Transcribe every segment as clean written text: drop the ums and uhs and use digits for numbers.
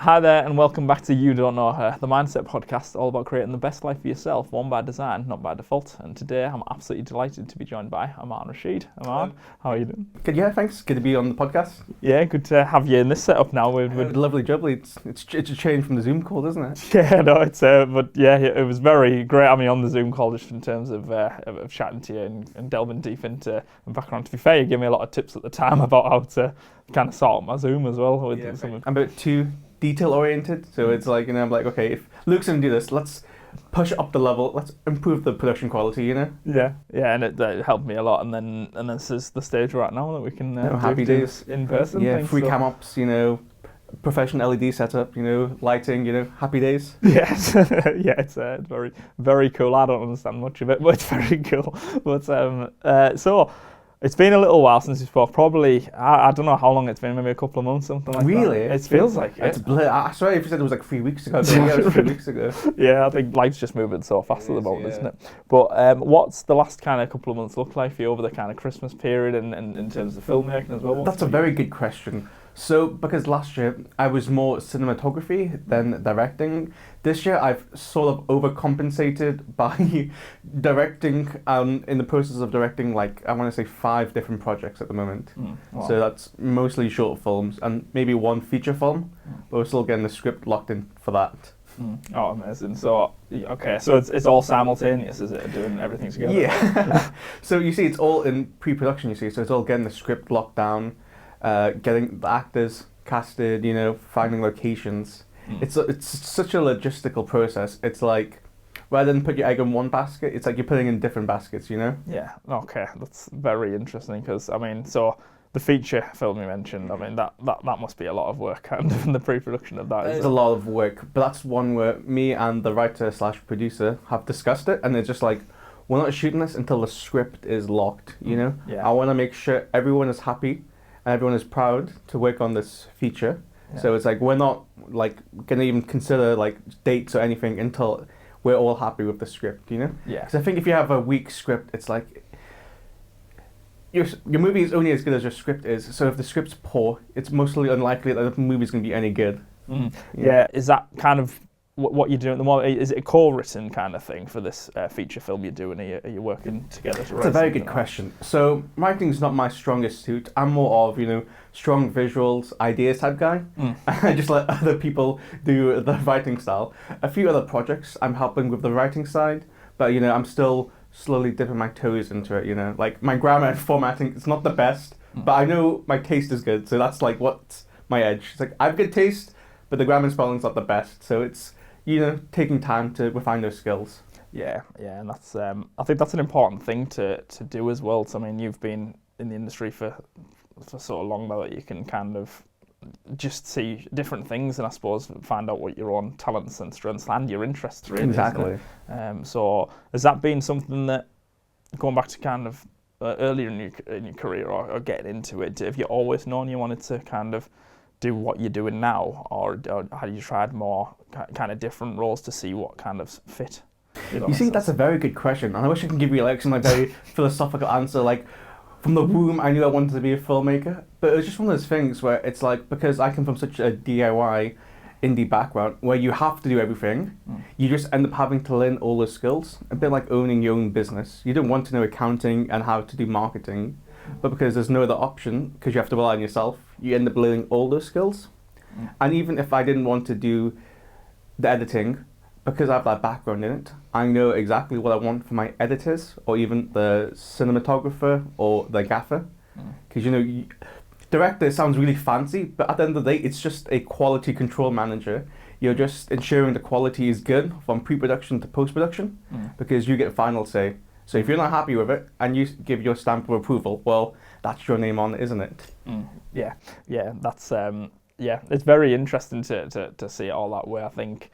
Hi there, and welcome back to You Don't Know Her, the Mindset podcast, all about creating the best life for yourself, one by design, not by default. And today I'm absolutely delighted to be joined by Amaan Rashid. Amaan, how are you doing? Good, yeah, thanks. Good to be on the podcast. Yeah, good to have you in this setup now. Lovely jubbly. It's a change from the Zoom call, isn't it? Yeah, no, it was very great having you on the Zoom call just in terms of chatting to you and delving deep into the background. To be fair, you gave me a lot of tips at the time about how to kind of sort out my Zoom as well. I'm about too detail oriented, so it's like, I'm like, okay, if Luke's gonna do this, let's push it up the level, let's improve the production quality, Yeah, and it helped me a lot, and then this is the stage we're at now that we can happy days in person. Yeah, free cam ops, professional LED setup, lighting, happy days. Yes, yeah, it's very, very cool. I don't understand much of it, but it's very cool. But so it's been a little while since we spoke. Probably, I don't know how long it's been. Maybe a couple of months, something like really? that. It feels like it. I swear if you said it was like 3 weeks ago. Yeah, it was 3 weeks ago. Yeah, I think life's just moving so fast at the moment, isn't it? But what's the last kind of couple of months look like for you over the kind of Christmas period and in terms of filmmaking as well? That's a very good question. So, because last year I was more cinematography than directing, this year I've sort of overcompensated by directing, in the process of directing, like, I want to say 5 different projects at the moment. Wow. So that's mostly short films and maybe 1 feature film, but we're still getting the script locked in for that. Oh, amazing. So, okay, so it's all simultaneous, is it, doing everything together? Yeah. So you see, it's all in pre-production, you see, so it's all getting the script locked down, getting the actors casted, finding locations. It's such a logistical process. It's like, rather than put your egg in one basket, it's like you're putting in different baskets, Yeah, okay, that's very interesting because, so the feature film you mentioned, that must be a lot of work kind of in the pre-production of that. It's a lot of work, but that's one where me and the writer/producer have discussed it, and it's just like, we're not shooting this until the script is locked, Yeah. I want to make sure everyone is happy and everyone is proud to work on this feature. Yeah. So it's like, we're not like gonna even consider like dates or anything until we're all happy with the script, Yeah. Because I think if you have a weak script, it's like your movie is only as good as your script is. So if the script's poor, it's mostly unlikely that the movie's gonna be any good. Yeah. Is that kind of what you're doing at the moment? Is it a co-written kind of thing for this feature film you're doing? Are you working together to write? That's a very good question. So writing is not my strongest suit. I'm more of, strong visuals, ideas type guy. I just let other people do the writing style. A few other projects I'm helping with the writing side, but I'm still slowly dipping my toes into it, Like my grammar and formatting, it's not the best, but I know my taste is good, so that's like what's my edge. It's like I have good taste, but the grammar and spelling's not the best, so it's taking time to refine those skills. Yeah, and that's I think that's an important thing to do as well. So, you've been in the industry for so long now that you can kind of just see different things and I suppose find out what your own talents and strengths and your interests really. Exactly. So has that been something that, going back to kind of earlier in your career or getting into it, have you always known you wanted to kind of do what you're doing now, or have you tried more kind of different roles to see what kind of fit? You see, that's a very good question, and I wish I could give you like some very philosophical answer. Like, from the womb, I knew I wanted to be a filmmaker, but it was just one of those things where it's like, because I come from such a DIY indie background where you have to do everything, you just end up having to learn all those skills. A bit like owning your own business. You don't want to know accounting and how to do marketing, but because there's no other option, because you have to rely on yourself, you end up learning all those skills. And even if I didn't want to do the editing, because I have that background in it, I know exactly what I want for my editors, or even the cinematographer or the gaffer. Because director sounds really fancy, but at the end of the day, it's just a quality control manager. You're just ensuring the quality is good from pre-production to post-production, because you get final say. So if you're not happy with it and you give your stamp of approval, well, that's your name on it, isn't it? Yeah, that's it's very interesting to see it all that way. I think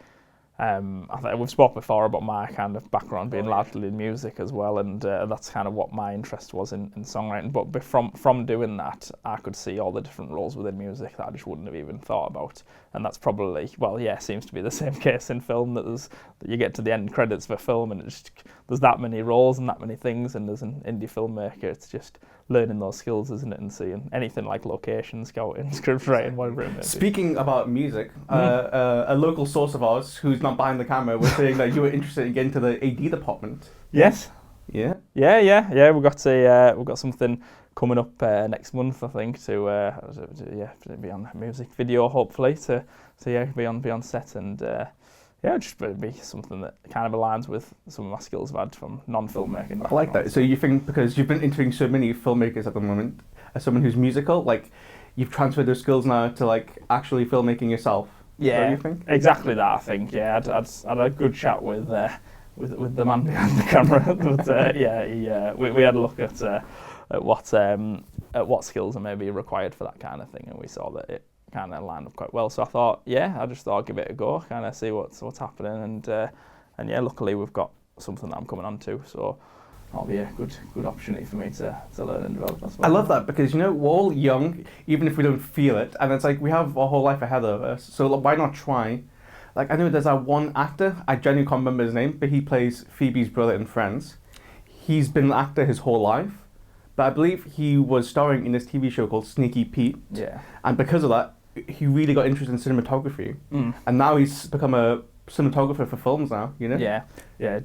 we've spoken before about my kind of background being largely in music as well, and that's kind of what my interest was in songwriting. But from doing that, I could see all the different roles within music that I just wouldn't have even thought about. And that's probably, seems to be the same case in film, that you get to the end credits for film and there's that many roles and that many things, and as an indie filmmaker, it's just learning those skills, isn't it, and seeing anything like location scouting, script writing, whatever it may be. Speaking about music, a local source of ours who's not behind the camera was saying that you were interested in getting to the AD department. Yes. Yeah. Yeah. We've got something coming up next month, I think, to be on music video, hopefully, to be on set, and just be something that kind of aligns with some of my skills I've had from non-filmmaking. I like that. So you think, because you've been interviewing so many filmmakers at the moment, as someone who's musical, like, you've transferred those skills now to like actually filmmaking yourself? Yeah, you think? Exactly that. I think. Yeah, I'd had a good chat with the man behind the camera, but we had a look at what skills are maybe required for that kind of thing, and we saw that it kind of lined up quite well. So I thought, I just thought I'd give it a go, kind of see what's happening, and luckily we've got something that I'm coming on to, so that'll be a good opportunity for me to learn and develop. I love that, because we're all young, even if we don't feel it, and it's like we have our whole life ahead of us. So why not try? Like, I know there's that one actor, I genuinely can't remember his name, but he plays Phoebe's brother in Friends. He's been an actor his whole life, but I believe he was starring in this TV show called Sneaky Pete. Yeah. And because of that, he really got interested in cinematography. And now he's become a cinematographer for films now, Yeah,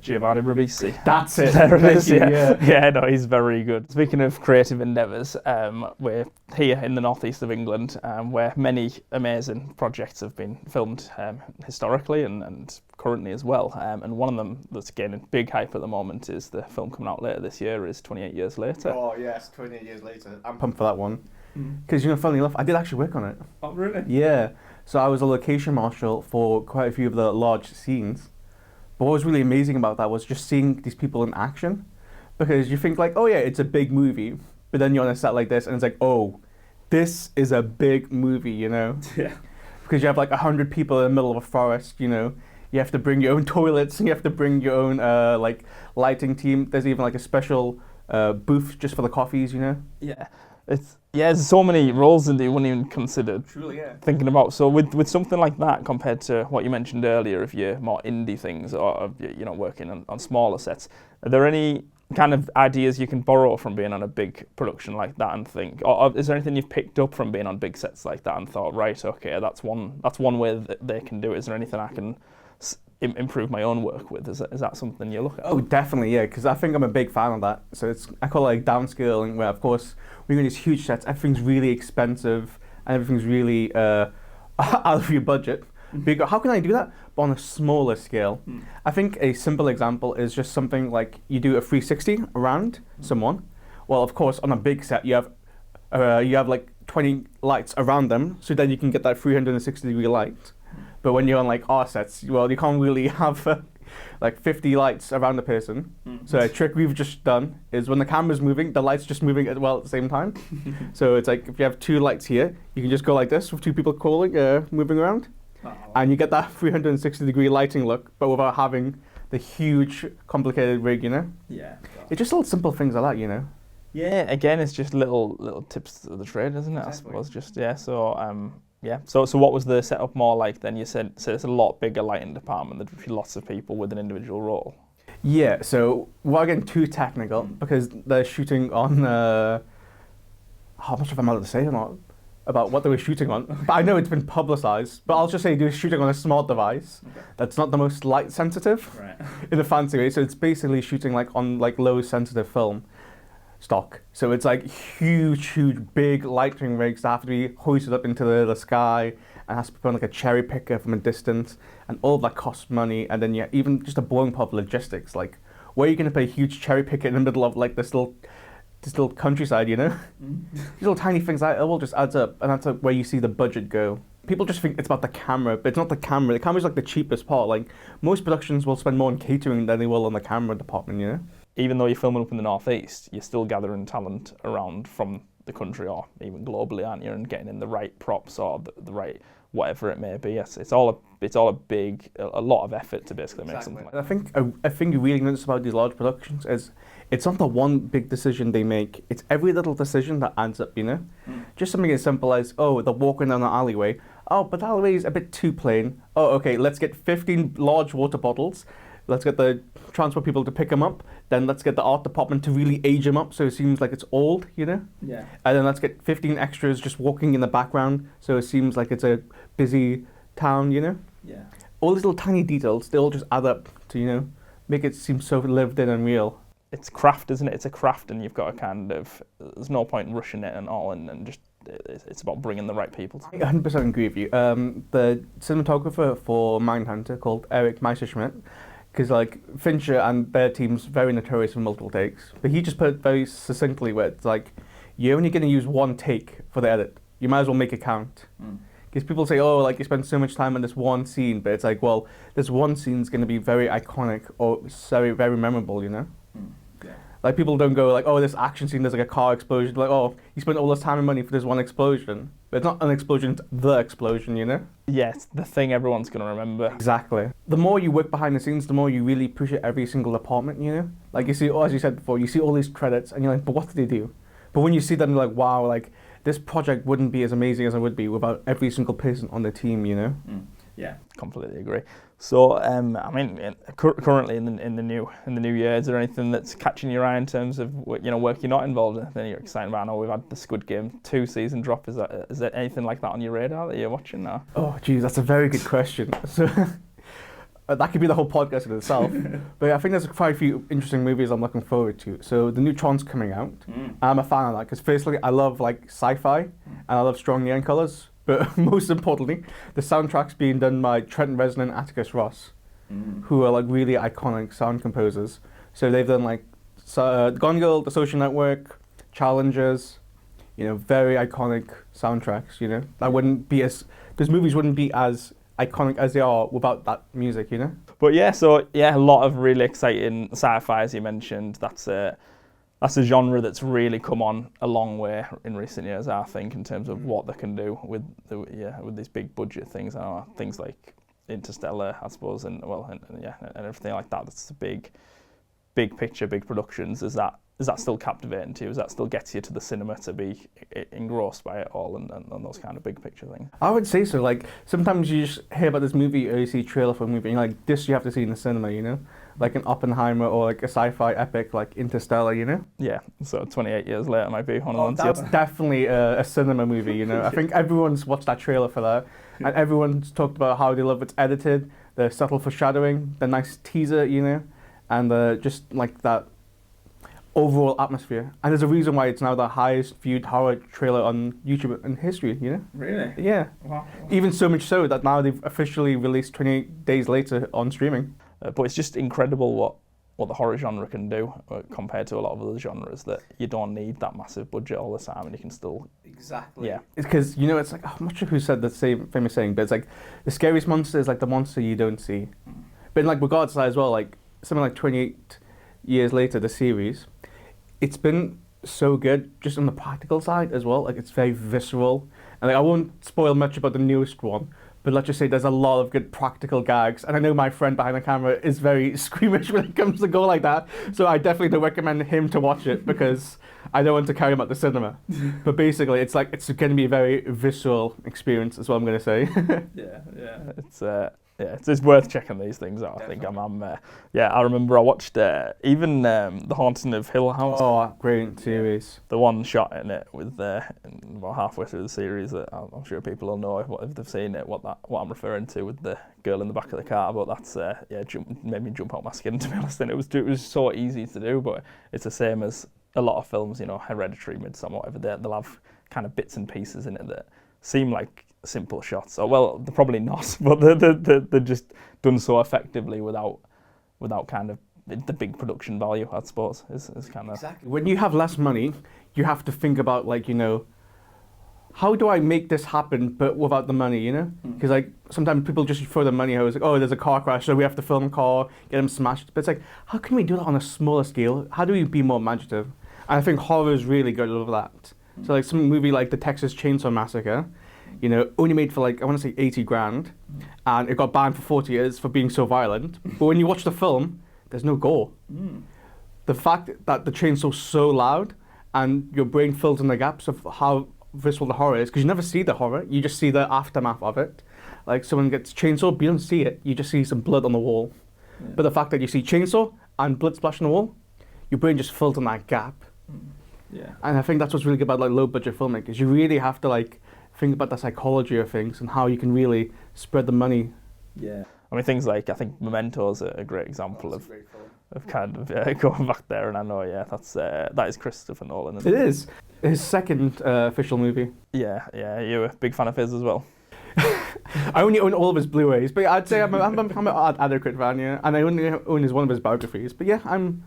Giovanni Ribisi. That's it. There it is, yeah. No, he's very good. Speaking of creative endeavours, we're here in the northeast of England, where many amazing projects have been filmed historically and currently as well. And one of them that's gaining big hype at the moment is the film coming out later this year, is 28 Years Later. Oh yes, 28 Years Later. I'm pumped for that one. Because, funnily enough, I did actually work on it. Oh, really? Yeah. So I was a location marshal for quite a few of the large scenes. But what was really amazing about that was just seeing these people in action. Because you think like, oh yeah, it's a big movie. But then you're on a set like this and it's like, oh, this is a big movie, Yeah. Because you have like 100 people in the middle of a forest, You have to bring your own toilets, and you have to bring your own like lighting team. There's even like a special booth just for the coffees, Yeah. There's so many roles that you wouldn't even consider Truly, yeah. thinking about. So with something like that, compared to what you mentioned earlier, if you're more indie things or working on smaller sets, are there any kind of ideas you can borrow from being on a big production like that and think, or is there anything you've picked up from being on big sets like that and thought, right, okay, that's one way that they can do it. Is there anything I can improve my own work with? Is that something you look at? Oh, definitely, yeah, because I think I'm a big fan of that. So I call it like downscaling, where of course when you're in these huge sets, everything's really expensive and everything's really out of your budget. But you go, how can I do that? But on a smaller scale. I think a simple example is just something like you do a 360 around someone. Well, of course, on a big set, you have like 20 lights around them, so then you can get that 360-degree light. But when you're on like our sets, well, you can't really have like 50 lights around the person. So a trick we've just done is when the camera's moving, the light's just moving as well at the same time. So it's like if you have 2 lights here, you can just go like this with 2 people moving around. And you get that 360-degree lighting look, but without having the huge, complicated rig, Yeah. It's just little simple things like that, Yeah, again, it's just little tips of the trade, isn't it? Exactly. I suppose, So, So what was the setup more like then? You said it's a lot bigger lighting department. There'd be lots of people with an individual role. Yeah, so without getting too technical, because they're shooting on, how much of I'm allowed to say or not about what they were shooting on, but I know it's been publicized, but I'll just say they're shooting on a small device that's not the most light sensitive in a fancy way, so it's basically shooting like on like low sensitive film stock. So it's like huge, big lighting rigs that have to be hoisted up into the sky and has to be put on like a cherry picker from a distance, and all of that costs money. And then even just a blowing part of logistics, like where are you going to put a huge cherry picker in the middle of like this little countryside, These little tiny things, it all just adds up, and that's where you see the budget go. People just think it's about the camera, but it's not the camera. The camera's like the cheapest part. Like most productions will spend more on catering than they will on the camera department, Even though you're filming up in the northeast, you're still gathering talent around from the country or even globally, aren't you? And getting in the right props or the right whatever it may be. Yes, it's all a lot of effort to basically make something like that. I think a thing you really notice about these large productions is it's not the one big decision they make. It's every little decision that adds up, Just something as simple as, oh, they're walking down the alleyway. Oh, but the alleyway is a bit too plain. Oh, okay, let's get 15 large water bottles, let's get the transport people to pick him up, then let's get the art department to really age him up so it seems like it's old, you know? Yeah. And then let's get 15 extras just walking in the background so it seems like it's a busy town, you know? Yeah. All these little tiny details, they all just add up to, you know, make it seem so lived in and real. It's craft, isn't it? It's a craft, and you've got to kind of, there's no point rushing it and all, and just, it's about bringing the right people to I 100% agree with you. The cinematographer for Mindhunter, called Eric Messerschmidt, because like Fincher and their team's very notorious for multiple takes, but he just put it very succinctly where it's like, you're only going to use one take for the edit. You might as well make it count. Because people say, oh, like you spend so much time on this one scene, but it's like, well, this one scene's going to be very iconic or very, very memorable, you know? Yeah. Like people don't go like, oh, this action scene, there's like a car explosion. Like, oh, you spent all this time and money for this one explosion. But it's not an explosion, it's the explosion, you know? Yeah, it's the thing everyone's going to remember. Exactly. The more you work behind the scenes, the more you really push it every single department, you know? Like you see, as you said before, you see all these credits and you're like, but what did they do? But when you see them, you're like, wow, like this project wouldn't be as amazing as it would be without every single person on the team, you know? Yeah, completely agree. So, I mean, currently in the new year, is there anything that's catching your eye in terms of work you're not involved in? Anything you're excited about? I know we've had the Squid Game 2 season drop. Is there anything like that on your radar that you're watching now? Oh, geez, that's a very good question. So that could be the whole podcast in itself. But I think there's quite a few interesting movies I'm looking forward to. So the new Tron's coming out. I'm a fan of that because firstly, I love like sci-fi and I love strong neon colors. But most importantly, the soundtrack's being done by Trent Reznor and Atticus Ross, who are like really iconic sound composers. So they've done like Gone Girl, The Social Network, Challengers, you know, very iconic soundtracks, you know. Those movies wouldn't be as iconic as they are without that music, you know. But yeah, so yeah, a lot of really exciting sci-fi, as you mentioned. That's a genre that's really come on a long way in recent years, I think, in terms of what they can do with these big budget things. Things like Interstellar, I suppose, and everything like that. That's the big picture, big productions. Is that still captivating to you? Is that still gets you to the cinema to be engrossed by it all and those kind of big picture things? I would say so. Like sometimes you just hear about this movie or you see a trailer for a movie and you're like, this you have to see in the cinema, you know? Like an Oppenheimer or like a sci-fi epic like Interstellar, you know? Yeah, so 28 years later might be one of the ones. That's definitely a cinema movie, you know? I think everyone's watched that trailer for that and everyone's talked about how they love it's edited, the subtle foreshadowing, the nice teaser, you know? And just like that overall atmosphere. And there's a reason why it's now the highest viewed horror trailer on YouTube in history, you know? Really? Yeah. Wow. Even so much so that now they've officially released 28 days later on streaming. But it's just incredible what the horror genre can do compared to a lot of other genres, that you don't need that massive budget all the time and you can still... Exactly. Yeah. It's because, you know, it's like, I'm not sure who said the same famous saying, but it's like, the scariest monster is like the monster you don't see. But in like regards to that as well, like something like 28 years later, the series, it's been so good just on the practical side as well. Like it's very visceral. And like, I won't spoil much about the newest one, but let's just say there's a lot of good practical gags. And I know my friend behind the camera is very squeamish when it comes to go like that. So I definitely don't recommend him to watch it because I don't want to carry him at the cinema. But basically, it's like, it's going to be a very visceral experience is what I'm going to say. Yeah. It's worth checking these things out. Definitely. I think I remember I watched even The Haunting of Hill House. Oh, great series. The one shot in it with about halfway through the series that I'm sure people will know if they've seen it what I'm referring to with the girl in the back of the car. But that's made me jump out my skin, to be honest. And it was so easy to do, but it's the same as a lot of films, you know, Hereditary, Midsommar, whatever. They'll have kind of bits and pieces in it that seem like simple shots. Or well, they're probably not, but they're just done so effectively without kind of the big production value, I suppose, is kind of... Exactly. When you have less money, you have to think about, like, you know, how do I make this happen but without the money, you know? Because like sometimes people just throw the money out. It's like, oh, there's a car crash, so we have to film a car, get them smashed. But it's like, how can we do that on a smaller scale? How do we be more imaginative? And I think horror is really good at that. So like some movie like The Texas Chainsaw Massacre, you know, only made for like, I want to say 80 grand, and it got banned for 40 years for being so violent. But when you watch the film, there's no gore. The fact that the chainsaw's so loud and your brain fills in the gaps of how visceral the horror is, because you never see the horror, you just see the aftermath of it. Like someone gets chainsawed, but you don't see it, you just see some blood on the wall. But the fact that you see chainsaw and blood splash on the wall, your brain just fills in that gap. Yeah. And I think that's what's really good about like low budget filmmakers. You really have to like think about the psychology of things and how you can really spread the money. Yeah. I mean, things like, I think Memento's a great example of kind of going back there, and I know, that is Christopher Nolan. It is his second official movie. Yeah, you're a big fan of his as well. I only own all of his Blu-rays, but I'd say I'm an adequate fan, yeah. And I only own one of his biographies, but yeah,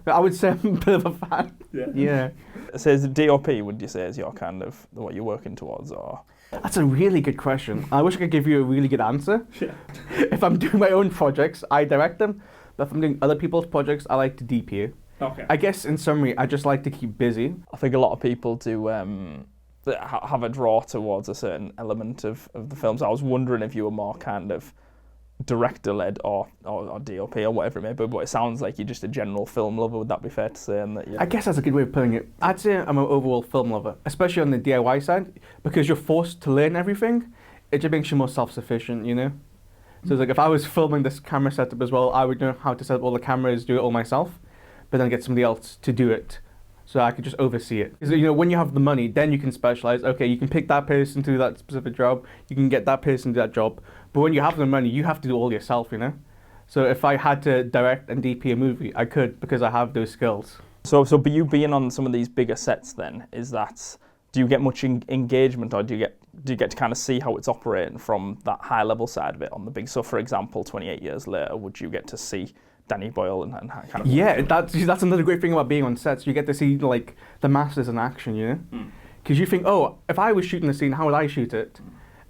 I would say I'm a bit of a fan. Yeah. So is DOP, would you say, is your kind of what you're working towards, or? That's a really good question. I wish I could give you a really good answer. Yeah. If I'm doing my own projects, I direct them. But if I'm doing other people's projects, I like to DP. Okay. I guess in summary, I just like to keep busy. I think a lot of people do have a draw towards a certain element of the films. I was wondering if you were more kind of director-led or DOP or whatever it may be, but it sounds like you're just a general film lover. Would that be fair to say? And that, I guess that's a good way of putting it. I'd say I'm an overall film lover, especially on the DIY side, because you're forced to learn everything. It just makes you more self-sufficient, you know? So it's like if I was filming this camera setup as well, I would know how to set up all the cameras, do it all myself, but then get somebody else to do it. So I could just oversee it. Because, you know, when you have the money, then you can specialize. Okay, you can pick that person to do that specific job. You can get that person to do that job. But when you have the money, you have to do all yourself, you know? So if I had to direct and DP a movie, I could because I have those skills. So you being on some of these bigger sets then, do you get much engagement, or do you get to kind of see how it's operating from that high level side of it on the big? So for example, 28 years later, would you get to see Danny Boyle and kind of? Yeah, that's another great thing about being on sets. You get to see like the masters in action, you know? Because you think, oh, if I was shooting a scene, how would I shoot it?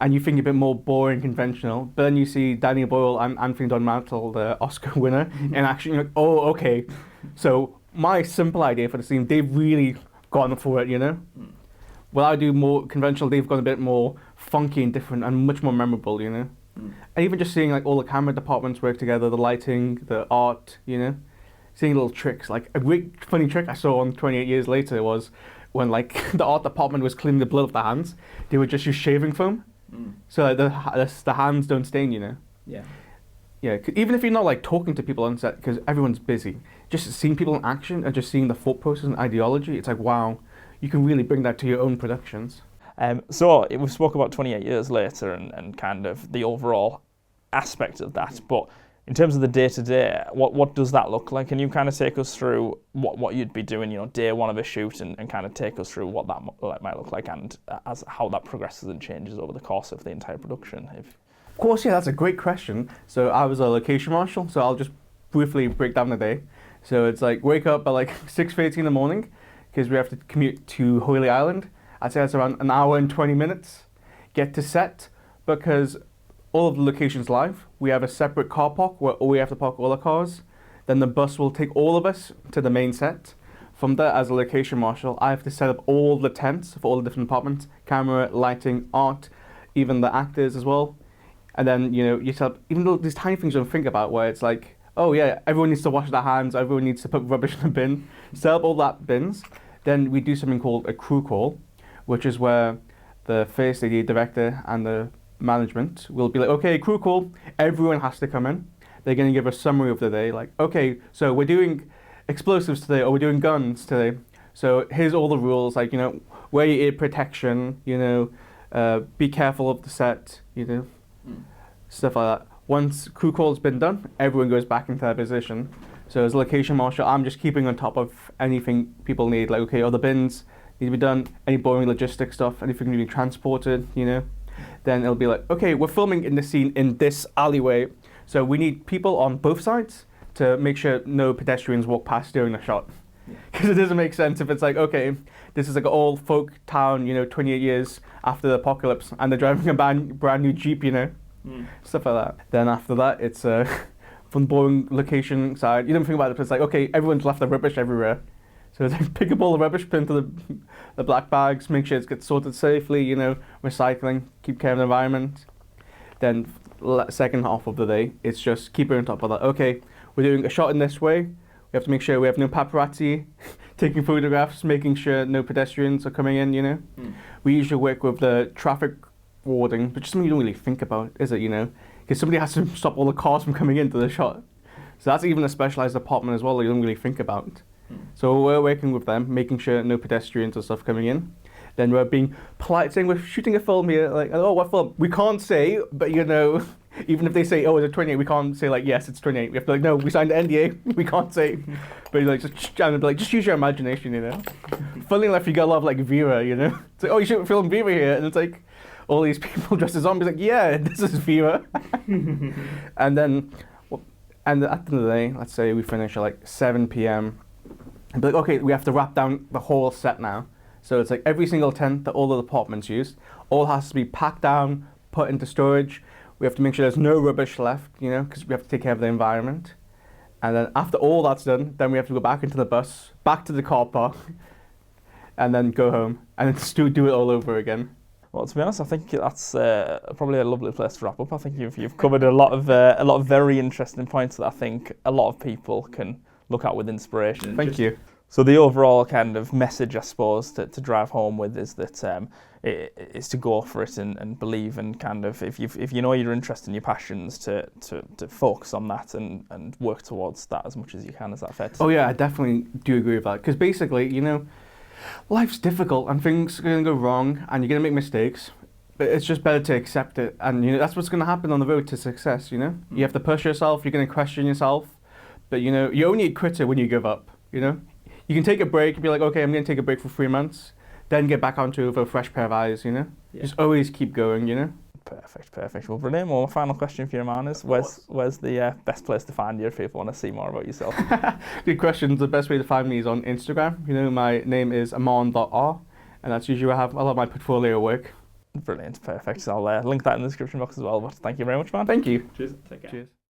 And you think a bit more boring, conventional. But then you see Danny Boyle and Anthony Don Mantle, the Oscar winner, in action. You're like, oh, okay. So my simple idea for the scene, they've really gone for it, you know? Well, I do more conventional, they've gone a bit more funky and different and much more memorable, you know? And even just seeing like all the camera departments work together, the lighting, the art, you know? Seeing little tricks. Like a great funny trick I saw on 28 Years Later was when like the art department was cleaning the blood off the hands, they would just use shaving foam. So like, the hands don't stain, you know? Yeah. Yeah, even if you're not like talking to people on set, because everyone's busy, just seeing people in action and just seeing the thought process and ideology, it's like, wow, you can really bring that to your own productions. So we spoke about 28 Years Later and kind of the overall aspect of that, but in terms of the day-to-day, what does that look like? Can you kind of take us through what you'd be doing, you know, day one of a shoot, and kind of take us through what that might look like, and as how that progresses and changes over the course of the entire production? Of course, yeah, that's a great question. So I was a location marshal, so I'll just briefly break down the day. So it's like wake up at like 6:30 in the morning, because we have to commute to Hoyley Island. I'd say that's around an hour and 20 minutes. Get to set, because all of the locations live. We have a separate car park where we have to park all the cars. Then the bus will take all of us to the main set. From there, as a location marshal, I have to set up all the tents for all the different departments, camera, lighting, art, even the actors as well. And then, you know, you set up, even though these tiny things you don't think about, where it's like, oh yeah, everyone needs to wash their hands, everyone needs to put rubbish in the bin, set up all that bins. Then we do something called a crew call, which is where the first AD director and the management will be like, okay, crew call, everyone has to come in. They're going to give a summary of the day, like, okay, so we're doing explosives today, or we're doing guns today. So here's all the rules, like, you know, wear your ear protection, you know, be careful of the set, you know, stuff like that. Once crew call's been done, everyone goes back into their position. So as a location marshal, I'm just keeping on top of anything people need, like, okay, all the bins need to be done, any boring logistic stuff, anything need to be transported, you know. Then it'll be like, okay, we're filming in the scene in this alleyway, so we need people on both sides to make sure no pedestrians walk past during the shot. Because it doesn't make sense if it's like, okay, this is like an old folk town, you know, 28 years after the apocalypse, and they're driving a brand new Jeep, you know, stuff like that. Then after that, it's from the boring location side, you don't think about it, but it's like, okay, everyone's left their rubbish everywhere. So it's like pick up all the rubbish, put into the black bags, make sure it gets sorted safely, you know, recycling, keep care of the environment. Then second half of the day, it's just keep on top of that. Okay, we're doing a shot in this way. We have to make sure we have no paparazzi taking photographs, making sure no pedestrians are coming in, you know. We usually work with the traffic warding, which is something you don't really think about, is it, you know? Because somebody has to stop all the cars from coming into the shot. So that's even a specialised department as well that you don't really think about. So we're working with them, making sure no pedestrians or stuff coming in. Then we're being polite, saying we're shooting a film here, like, oh, what film? We can't say, but you know, even if they say, oh, is it 28? We can't say, like, yes, it's 28. We have to, like, no, we signed the NDA, we can't say. But like, just use your imagination, you know. Funnily enough, you get a lot of, like, Vera, you know. It's like, oh, you should film Vera here. And it's like, all these people dressed as zombies, like, yeah, this is Vera. And then, and at the end of the day, let's say we finish at, like, 7 p.m. And be like, okay, we have to wrap down the whole set now. So it's like every single tent that all the departments use, all has to be packed down, put into storage. We have to make sure there's no rubbish left, you know, because we have to take care of the environment. And then after all that's done, then we have to go back into the bus, back to the car park, and then go home, and then still do it all over again. Well, to be honest, I think that's probably a lovely place to wrap up. I think you've covered a lot of very interesting points that I think a lot of people can look at with inspiration. Thank you. So the overall kind of message, I suppose, to drive home with is that is to go for it and believe, and kind of if you know your interest and your passions, to focus on that and work towards that as much as you can. Is that fair to say? Oh yeah, I definitely do agree with that. Because basically, you know, life's difficult and things are going to go wrong and you're going to make mistakes. But it's just better to accept it, and you know that's what's going to happen on the road to success. You know, you have to push yourself. You're going to question yourself, but you know you're only a quitter when you give up. You know. You can take a break and be like, okay, I'm going to take a break for 3 months, then get back onto it with a fresh pair of eyes, you know? Yeah. Just always keep going, you know? Perfect. Well, brilliant. Well, my final question for you, Amaan, is where's the best place to find you if people want to see more about yourself? Good question. The best way to find me is on Instagram. You know, my name is amaan.r, and that's usually where I have a lot of my portfolio work. Brilliant. Perfect. So I'll link that in the description box as well. But thank you very much, man. Thank you. Cheers. Take care. Cheers.